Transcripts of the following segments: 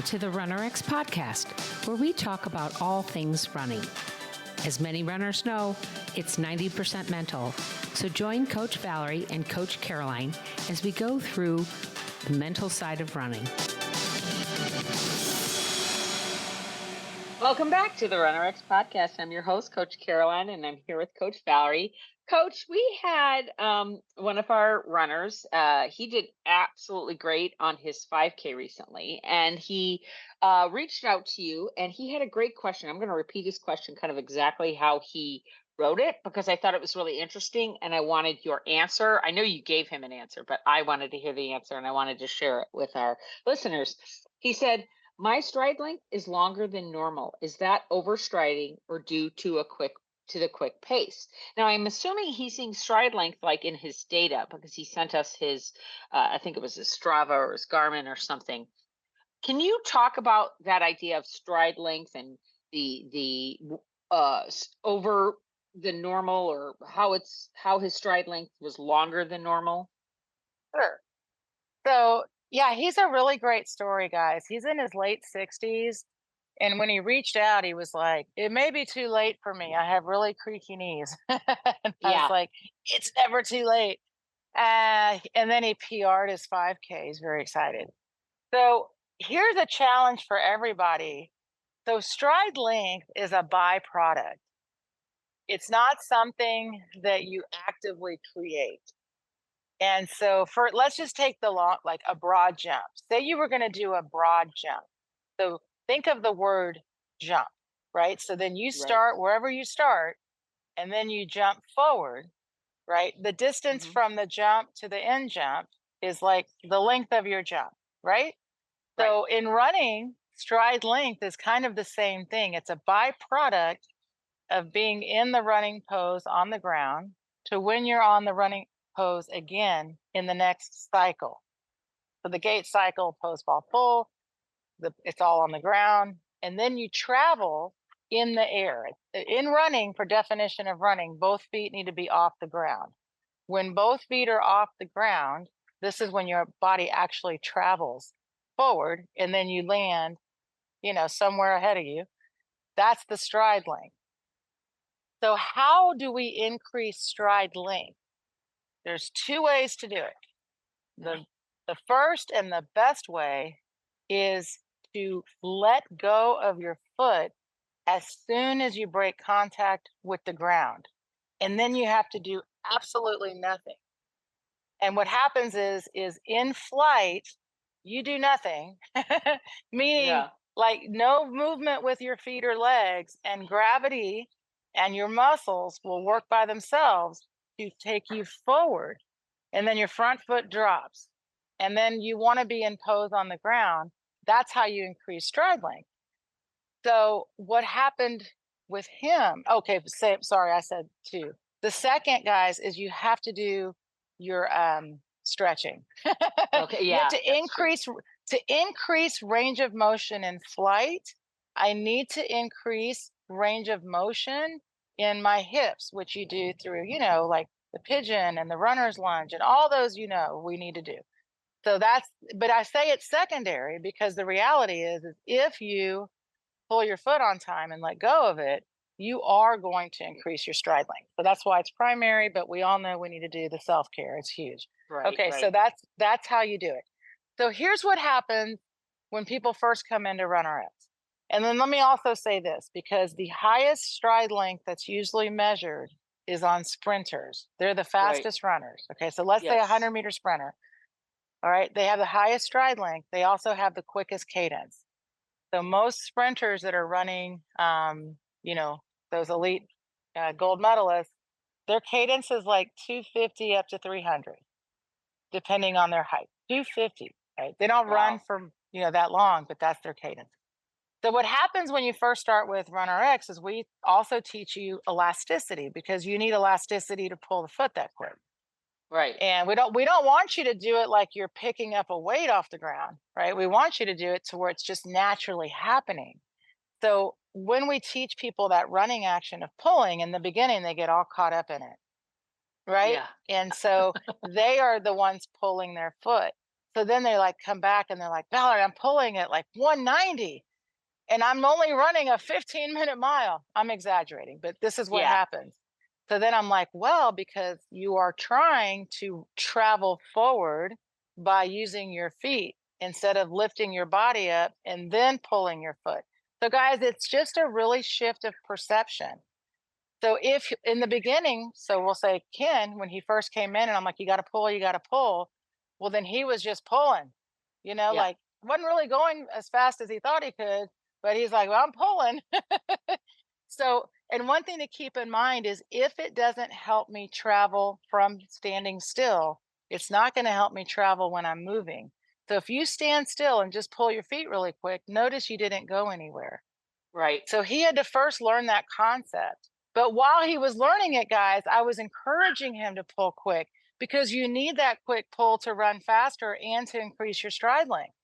to the RunRX podcast, where we talk about all things running. As many runners know, it's 90% mental. So join Coach Valerie and Coach Caroline as we go through the mental side of running. Welcome back to the RunRX podcast. I'm your host, Coach Caroline, and I'm here with Coach Valerie. Coach, we had one of our runners. He did absolutely great on his 5K recently, and he reached out to you, and he had a great question. I'm going to repeat his question kind of exactly how he wrote it, because I thought it was really interesting, and I wanted your answer. I know you gave him an answer, but I wanted to hear the answer, and I wanted to share it with our listeners. He said, "My stride length is longer than normal. Is that overstriding or due to the quick pace?" Now, I'm assuming he's seeing stride length like in his data, because he sent us his, I think it was his Strava or his Garmin or something. Can you talk about that idea of stride length and the over the normal, or how his stride length was longer than normal? Sure. So, yeah, he's a really great story, guys. He's in his late 60s. And when he reached out, he was like, "It may be too late for me. I have really creaky knees." And I was Yeah. like, "It's never too late." And then he PR'd his 5K. He's very excited. So, here's a challenge for everybody. So, stride length is a byproduct, it's not something that you actively create. And so for let's just take the long, like a broad jump. Say you were going to do a broad jump. So think of the word jump, right? So then you Right. start wherever you start, and then you jump forward, right? The distance Mhm. from the jump to the end jump is like the length of your jump, right? Right. So in running, stride length is kind of the same thing. It's a byproduct of being in the running pose on the ground to when you're on the running pose again in the next cycle. So the gait cycle, pose ball full, it's all on the ground. And then you travel in the air. In running, for definition of running, both feet need to be off the ground. When both feet are off the ground, this is when your body actually travels forward, and then you land, somewhere ahead of you. That's the stride length. So how do we increase stride length? There's two ways to do it. The first and the best way is to let go of your foot as soon as you break contact with the ground. And then you have to do absolutely nothing. And what happens is in flight, you do nothing, meaning Yeah. like no movement with your feet or legs, and gravity and your muscles will work by themselves to take you forward. And then your front foot drops. And then you want to be in pose on the ground. That's how you increase stride length. So what happened with him? Okay, sorry, I said two. The second, guys, is you have to do your stretching. Okay. You Yeah. have to increase range of motion in flight. I need to increase range of motion in my hips, which you do through, like the pigeon and the runner's lunge and all those, we need to do. So but I say it's secondary because the reality is if you pull your foot on time and let go of it, you are going to increase your stride length. So that's why it's primary, but we all know we need to do the self-care. It's huge. Right. Okay, Right. so that's how you do it. So here's what happens when people first come into RunRX. And then let me also say this, because the highest stride length that's usually measured is on sprinters. They're the fastest runners. Okay, so let's say a 100-meter sprinter. All right, they have the highest stride length. They also have the quickest cadence. So most sprinters that are running, those elite gold medalists, their cadence is like 250 up to 300, depending on their height. 250, right? They don't run for that long, but that's their cadence. So what happens when you first start with RunRX is we also teach you elasticity, because you need elasticity to pull the foot that quick. Right. And we don't want you to do it like you're picking up a weight off the ground, right? We want you to do it to where it's just naturally happening. So when we teach people that running action of pulling, in the beginning, they get all caught up in it, right? Yeah. And so they are the ones pulling their foot. So then they like come back and they're like, Valerie, I'm pulling at like 190 and I'm only running a 15-minute mile. I'm exaggerating, but this is what Yeah. happens. So then I'm like, well, because you are trying to travel forward by using your feet instead of lifting your body up and then pulling your foot. So, guys, it's just a really shift of perception. So, if in the beginning, so we'll say Ken, when he first came in, and I'm like, you got to pull, you got to pull. Well, then he was just pulling, Yeah. like wasn't really going as fast as he thought he could, but he's like, well, I'm pulling. So, and one thing to keep in mind is if it doesn't help me travel from standing still, it's not going to help me travel when I'm moving. So if you stand still and just pull your feet really quick, notice you didn't go anywhere. Right. So he had to first learn that concept. But while he was learning it, guys, I was encouraging him to pull quick because you need that quick pull to run faster and to increase your stride length.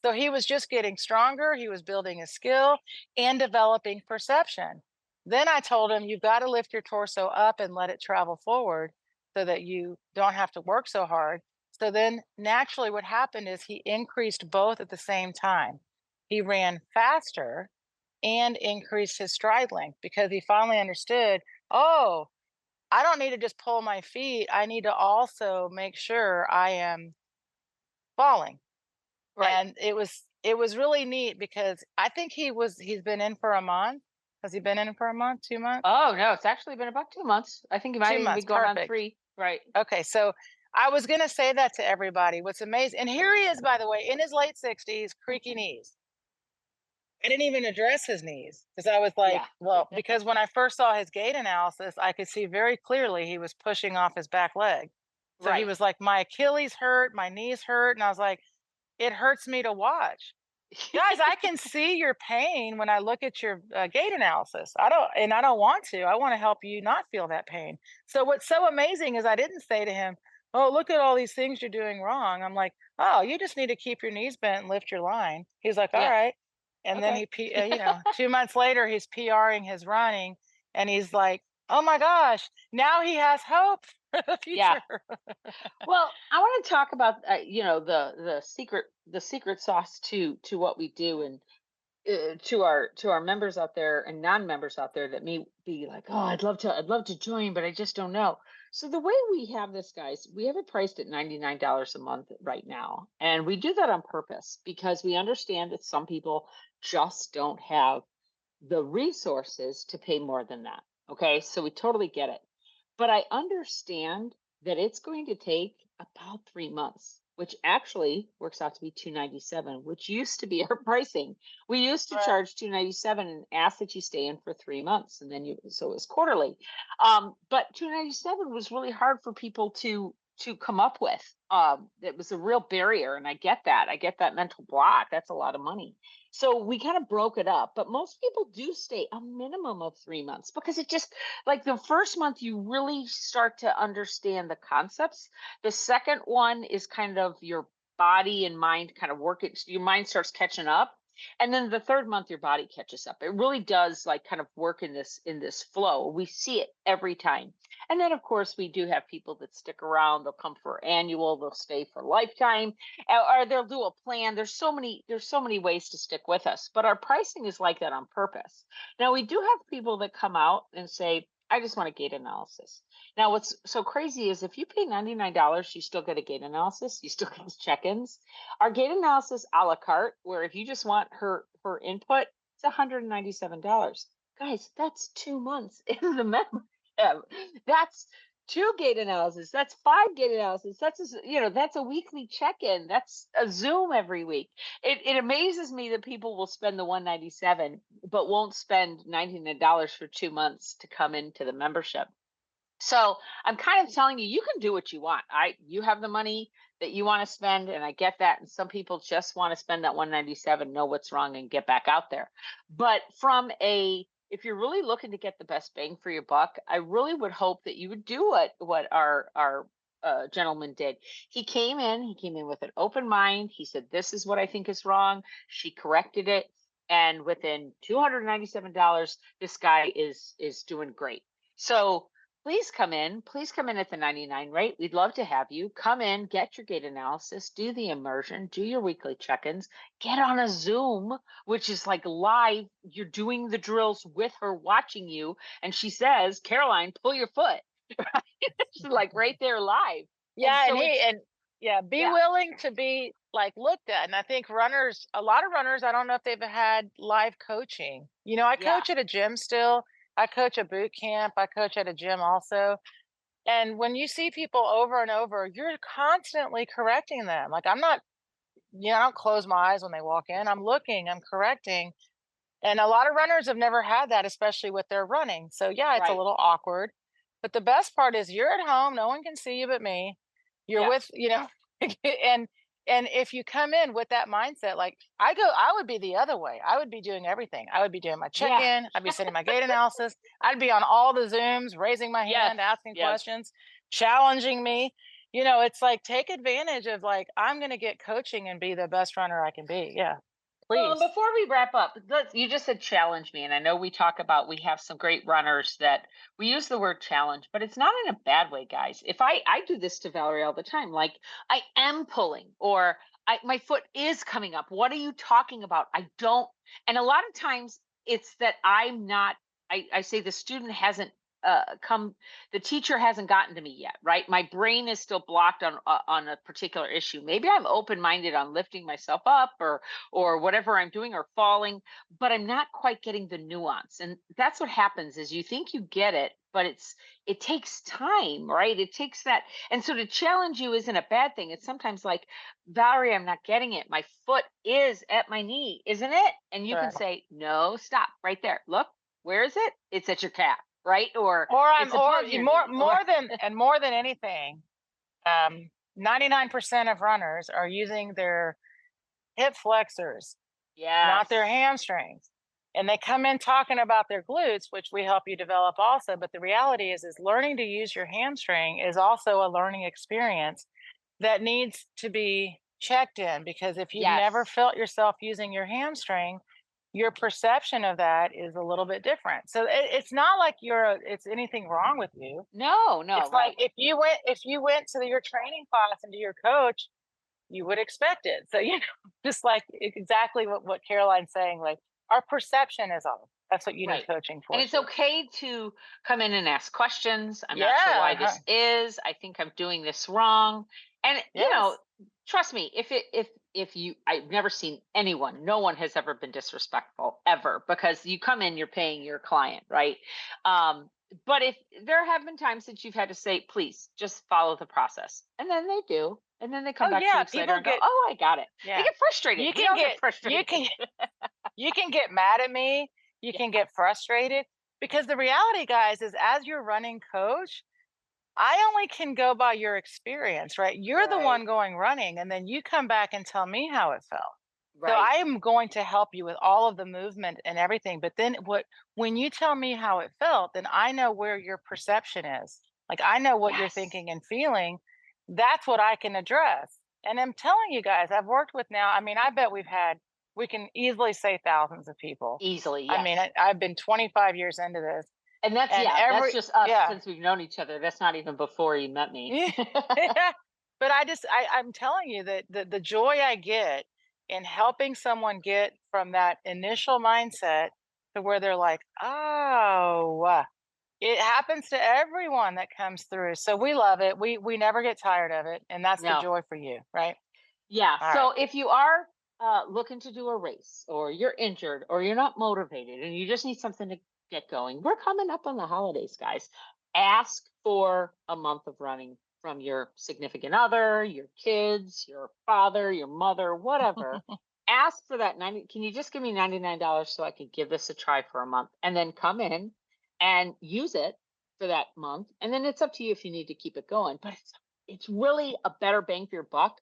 So he was just getting stronger. He was building a skill and developing perception. Then I told him, you've got to lift your torso up and let it travel forward so that you don't have to work so hard. So then naturally, what happened is he increased both at the same time. He ran faster and increased his stride length because he finally understood, oh, I don't need to just pull my feet. I need to also make sure I am falling. Right. And it was really neat because I think he's been in for a month. Has he been in for a month, 2 months? Oh no, it's actually been about 2 months. I think it might Two even be months, going on perfect. 3. Right. Okay, so I was gonna say that to everybody. What's amazing, and here he is, by the way, in his late 60s, creaky knees. I didn't even address his knees because I was like, Yeah. well, because when I first saw his gait analysis, I could see very clearly he was pushing off his back leg. So he Right. was like, my Achilles hurt, my knees hurt, and I was like, it hurts me to watch. Guys, I can see your pain when I look at your gait analysis. I don't want to. I want to help you not feel that pain. So what's so amazing is I didn't say to him, "Oh, look at all these things you're doing wrong." I'm like, "Oh, you just need to keep your knees bent and lift your line." He's like, "All Yeah. right." And then Okay. 2 months later, he's PRing his running, and he's like, "Oh my gosh, now he has hope for the Yeah. future." Well, I want to talk about the secret sauce to what we do, and to our members out there and non-members out there that may be like, oh, I'd love to join, but I just don't know. So the way we have this, guys, we have it priced at $99 a month right now, and we do that on purpose because we understand that some people just don't have the resources to pay more than that. Okay, so we totally get it. But I understand that it's going to take about 3 months, which actually works out to be 297, which used to be our pricing. We used to Right. charge 297 and ask that you stay in for 3 months, and then so it was quarterly. But 297 was really hard for people to come up with. It was a real barrier, and I get that. I get that mental block. That's a lot of money. So we kind of broke it up, but most people do stay a minimum of 3 months because it just, like, the first month you really start to understand the concepts. The second one is kind of your body and mind kind of working. Your mind starts catching up. And then the third month your body catches up. It really does, like, kind of work in this flow. We see it every time. And then of course we do have people that stick around. They'll come for annual, they'll stay for lifetime, or they'll do a plan. There's so many ways to stick with us, but our pricing is like that on purpose. Now, we do have people that come out and say, I just want a gait analysis. Now, what's so crazy is if you pay $99, you still get a gait analysis, you still get check-ins. Our gait analysis a la carte, where if you just want her input, it's $197. Guys, that's 2 months in the membership. That's two gait analysis. That's five gait analysis. That's a weekly check-in. That's a Zoom every week. It amazes me that people will spend the 197 but won't spend $99 for 2 months to come into the membership. So I'm kind of telling you, you can do what you want. You have the money that you want to spend, and I get that. And some people just want to spend that 197, know what's wrong, and get back out there. But if you're really looking to get the best bang for your buck, I really would hope that you would do what our gentleman did. He came in with an open mind. He said, "This is what I think is wrong." She corrected it, and within $297, this guy is doing great. So please come in. Please come in at the 99 rate. We'd love to have you. Come in, get your gait analysis, do the immersion, do your weekly check ins, get on a Zoom, which is like live. You're doing the drills with her watching you. And she says, Caroline, pull your foot. Right? She's like right there live. And Yeah, so it's, be yeah, willing to be like looked at. And I think runners, a lot of runners, I don't know if they've had live coaching. I yeah, coach at a gym still. I coach a boot camp. I coach at a gym also. And when you see people over and over, you're constantly correcting them. Like I'm not, I don't close my eyes when they walk in. I'm looking, I'm correcting. And a lot of runners have never had that, especially with their running. So yeah, it's a right. little awkward. But the best part is you're at home, no one can see you but me. You're Yeah. with, and if you come in with that mindset, like I would be the other way. I would be doing everything. I would be doing my Yeah. check-in, I'd be sending my gait analysis, I'd be on all the Zooms, raising my Yes. hand, asking Yes. questions, challenging me. It's like take advantage of like I'm gonna get coaching and be the best runner I can be. Yeah. Well, and Please. before we wrap up, you just said challenge me. And I know we talk about we have some great runners that we use the word challenge, but it's not in a bad way, guys. If I do this to Valerie all the time, like I am pulling or my foot is coming up. What are you talking about? I don't. And a lot of times it's that I'm not, I say the student hasn't come, the teacher hasn't gotten to me yet, right? My brain is still blocked on a particular issue. Maybe I'm open minded on lifting myself up or whatever I'm doing or falling, but I'm not quite getting the nuance. And that's what happens is you think you get it, but it takes time, right? It takes that. And so to challenge you isn't a bad thing. It's sometimes like, Valerie, I'm not getting it. My foot is at my knee, isn't it? And you can Right. say, no, stop right there. Look, where is it? It's at your calf, right? Or Or I'm it's or above your knee. Or more than anything, 99% of runners are using their hip flexors, not their yes. hamstrings. And they come in talking about their glutes, which we help you develop also. But the reality is learning to use your hamstring is also a learning experience that needs to be checked in because if you've never Yes. felt yourself using your hamstring, your perception of that is a little bit different. So it's not like it's anything wrong with you. No, no, It's like right. if you went to your training class and to your coach, you would expect it. So just like exactly what Caroline's saying, like our perception is off. That's what you need Right. coaching And for it's too. okay to come in and ask questions. I'm not sure why Yeah. this is. I think I'm doing this wrong. And Yes. trust me, if you I've never seen anyone, no one has ever been disrespectful ever because you come in, you're paying your client, right? Um, but if there have been times that you've had to say, please just follow the process. And then they do. And then they come Oh back 2 yeah. weeks later People and go, get oh, I got it. They yeah. get frustrated. You We can all get get you frustrated. can you can get mad at me. You Yeah. can get frustrated because the reality, guys, is as your running coach, I only can go by your experience, right? You're the Right. one going running, and then you come back and tell me how it felt. So Right. I am going to help you with all of the movement and everything. But then when you tell me how it felt, then I know where your perception is. Like I know what you're Yes. thinking and feeling. That's what I can address. And I'm telling you guys, I've worked with now, I mean, I bet we can easily say thousands of people. Easily, I mean, yes. I've been 25 years into this And that's and yeah, that's just us yeah, since we've known each other. That's not even before you met me. yeah. But I'm telling you that the joy I get in helping someone get from that initial mindset to where they're like, oh, it happens to everyone that comes through. So we love it. We never get tired of it, and that's the No. joy for you, right? Yeah. All right. So if you are looking to do a race or you're injured or you're not motivated and you just need something to get going, we're coming up on the holidays, guys. Ask for a month of running from your significant other, your kids, your father, your mother, whatever. Ask for that 90. Can you just give me $99 so I can give this a try for a month and then come in and use it for that month? And then it's up to you if you need to keep it going. But it's really a better bang for your buck.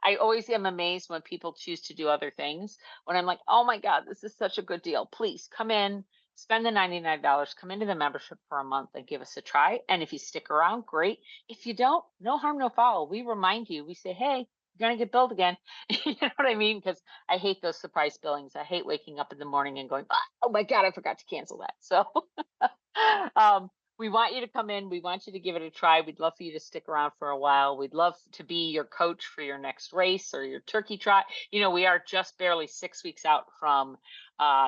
I always am amazed when people choose to do other things. When I'm like, oh my God, this is such a good deal. Please come in, spend the $99, come into the membership for a month and give us a try. And if you stick around, great. If you don't, no harm, no foul. We remind you, we say, hey, you're going to get billed again. You know what I mean? Because I hate those surprise billings. I hate waking up in the morning and going, oh my God, I forgot to cancel that. So, We want you to come in. We want you to give it a try. We'd love for you to stick around for a while. We'd love to be your coach for your next race or your turkey trot. We are just barely 6 weeks out from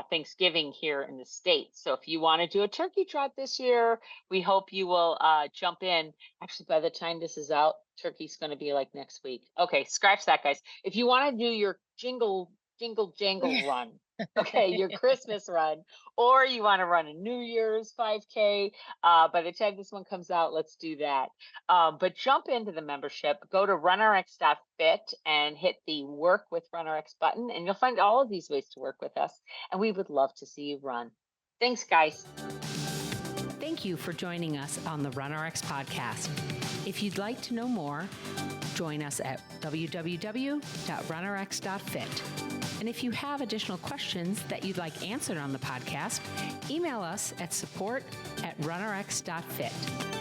Thanksgiving here in the States. So if you want to do a turkey trot this year, we hope you will jump in. Actually, by the time this is out, turkey's going to be like next week. Okay, scratch that, guys. If you want to do your jingle jangle run, okay, your Christmas run, or you want to run a New Year's 5K, by the time this one comes out, let's do that. But jump into the membership, go to runrx.fit and hit the work with RunRX button, and you'll find all of these ways to work with us. And we would love to see you run. Thanks, guys. Thank you for joining us on the RunRX podcast. If you'd like to know more, join us at www.runrx.fit. And if you have additional questions that you'd like answered on the podcast, email us at support@runrx.fit.